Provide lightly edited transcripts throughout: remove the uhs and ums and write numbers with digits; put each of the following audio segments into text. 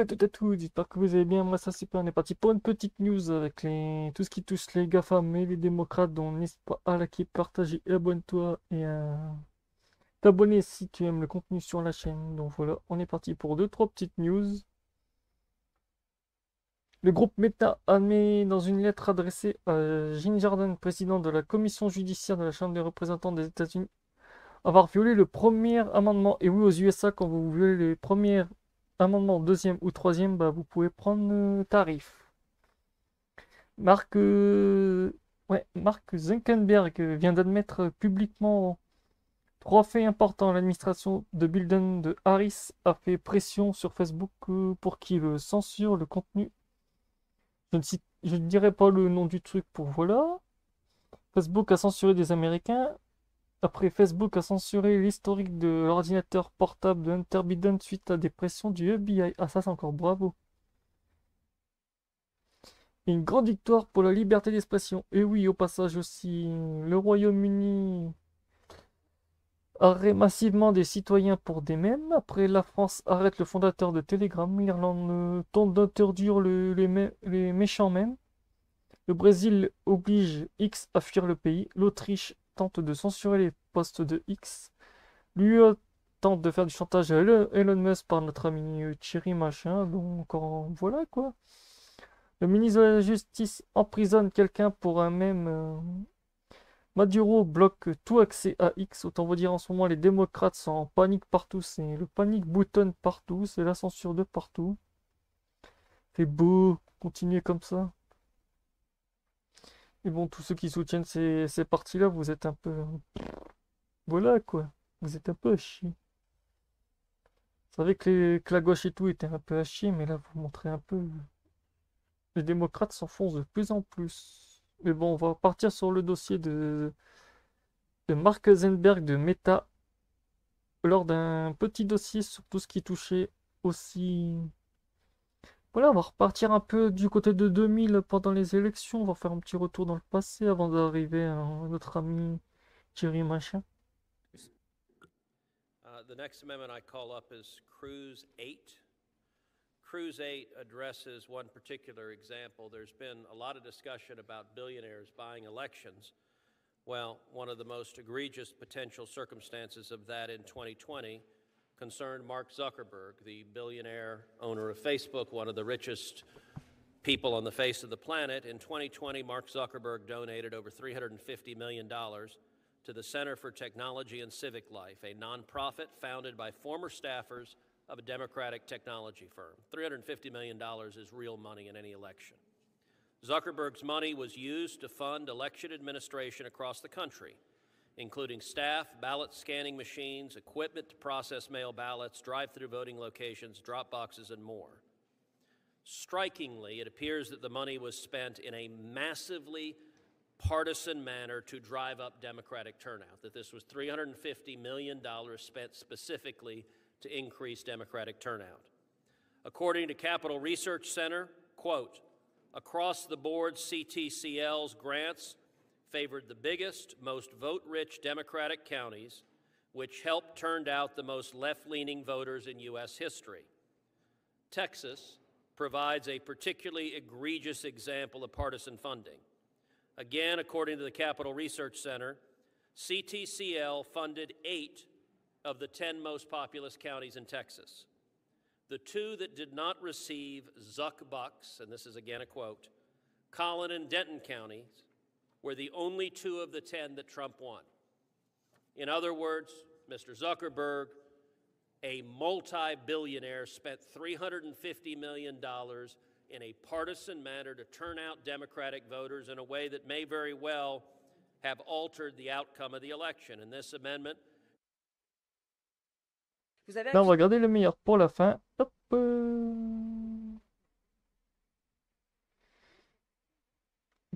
à toutes et à tous, j'espère que vous allez bien, moi ça c'est pas, on est parti pour une petite news avec tout ce qui touche les GAFAM et les démocrates, donc n'hésite pas à liker, partager et abonne-toi et à t'abonner si tu aimes le contenu sur la chaîne. Donc voilà, on est parti pour deux, trois petites news. Le groupe Meta admet dans une lettre adressée à Jim Jordan, président de la commission judiciaire de la Chambre des représentants des États-Unis, avoir violé le premier amendement. Et oui, aux USA, quand vous violez les premiers amendements, deuxième ou troisième, bah, vous pouvez prendre tarif. Mark, Mark Zuckerberg vient d'admettre publiquement trois faits importants. L'administration de Biden de Harris a fait pression sur Facebook pour qu'il censure le contenu. Je ne dirai pas le nom du truc pour voilà. Facebook a censuré des Américains. Après, Facebook a censuré l'historique de l'ordinateur portable de Hunter Biden suite à des pressions du FBI. Ah, ça, c'est encore bravo. Une grande victoire pour la liberté d'expression. Et oui, au passage aussi, le Royaume-Uni arrête massivement des citoyens pour des mèmes. Après, la France arrête le fondateur de Telegram. L'Irlande tente d'interdire les méchants mèmes. Le Brésil oblige X à fuir le pays. L'Autriche tente de censurer les posts de X. L'UE tente de faire du chantage à Elon Musk par notre ami Thierry Machin. Donc, voilà quoi. Le ministre de la Justice emprisonne quelqu'un pour un mème. Maduro bloque tout accès à X. Autant vous dire en ce moment, les démocrates sont en panique partout. C'est le panic button partout. C'est la censure de partout. C'est beau. Continuez comme ça. Et bon, tous ceux qui soutiennent ces partis-là, vous êtes un peu. Voilà quoi. Vous êtes un peu à chier. Vous savez que la gauche et tout était un peu à chier, mais là, vous montrez un peu. Les démocrates s'enfoncent de plus en plus. Mais bon, on va partir sur le dossier de Mark Zuckerberg de Meta lors d'un petit dossier sur tout ce qui touchait aussi. Voilà, on va repartir un peu du côté de 2000 pendant les élections. On va faire un petit retour dans le passé avant d'arriver à notre ami Thierry Machin. The next amendment I call up is Cruise 8. Cruise 8 addresses one particular example. There's been a lot of discussion about billionaires buying elections. Well, one of the most egregious potential circumstances of that in 2020 concerned Mark Zuckerberg, the billionaire owner of Facebook, one of the richest people on the face of the planet. In 2020, Mark Zuckerberg donated over $350 million to the Center for Technology and Civic Life, a nonprofit founded by former staffers of a Democratic technology firm. $350 million is real money in any election. Zuckerberg's money was used to fund election administration across the country, including staff, ballot scanning machines, equipment to process mail ballots, drive-through voting locations, drop boxes, and more. Strikingly, it appears that the money was spent in a massively partisan manner to drive up Democratic turnout, that this was $350 million spent specifically to increase Democratic turnout. According to Capital Research Center, quote, across the board, CTCL's grants favored the biggest, most vote-rich Democratic counties, which helped turn out the most left-leaning voters in U.S. history. Texas provides a particularly egregious example of partisan funding. Again, according to the Capital Research Center, CTCL funded 8 of the 10 most populous counties in Texas. The two that did not receive Zuck bucks, and this is again a quote, Collin and Denton counties were the only 2 of the 10 that Trump won. In other words, Mr. Zuckerberg, a multi-billionaire, spent $350 million in a partisan manner to turn out Democratic voters in a way that may very well have altered the outcome of the election. And this amendment. Là, on va garder le meilleur pour la fin. Hop. On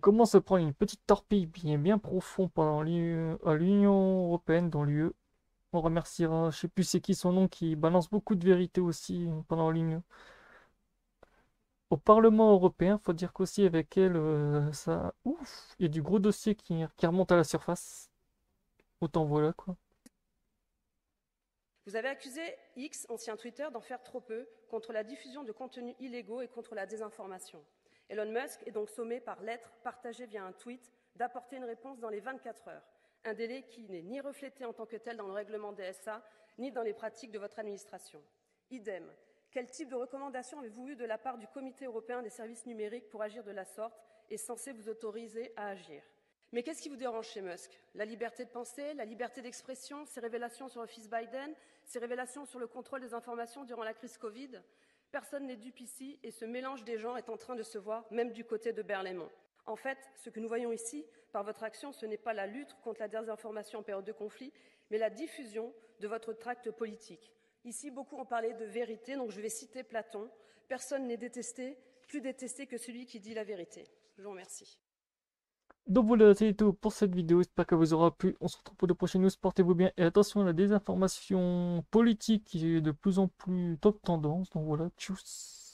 commence à prendre une petite torpille bien profond pendant à l'Union européenne, dans l'UE. On remerciera, je sais plus c'est qui son nom, qui balance beaucoup de vérité aussi pendant l'Union. Au Parlement européen, faut dire qu'aussi avec elle, ça, ouf, il y a du gros dossier qui remonte à la surface. Autant voilà quoi. Vous avez accusé X, ancien Twitter, d'en faire trop peu contre la diffusion de contenus illégaux et contre la désinformation. Elon Musk est donc sommé par lettre partagée via un tweet d'apporter une réponse dans les 24 heures, un délai qui n'est ni reflété en tant que tel dans le règlement DSA, ni dans les pratiques de votre administration. Idem. Quel type de recommandations avez-vous eu de la part du Comité européen des services numériques pour agir de la sorte et censé vous autoriser à agir? Mais qu'est-ce qui vous dérange chez Musk? La liberté de penser, la liberté d'expression, ses révélations sur le fils Biden, ses révélations sur le contrôle des informations durant la crise Covid? Personne n'est dupe ici et ce mélange des genres est en train de se voir, même du côté de Berlaymont. En fait, ce que nous voyons ici, par votre action, ce n'est pas la lutte contre la désinformation en période de conflit, mais la diffusion de votre tract politique. Ici, beaucoup ont parlé de vérité, donc je vais citer Platon. Personne n'est détesté, plus détesté que celui qui dit la vérité. Je vous remercie. Donc voilà, c'est tout pour cette vidéo. J'espère qu'elle vous aura plu. On se retrouve pour de prochaines news. Portez-vous bien. Et attention à la désinformation politique qui est de plus en plus top tendance. Donc voilà, tchuss.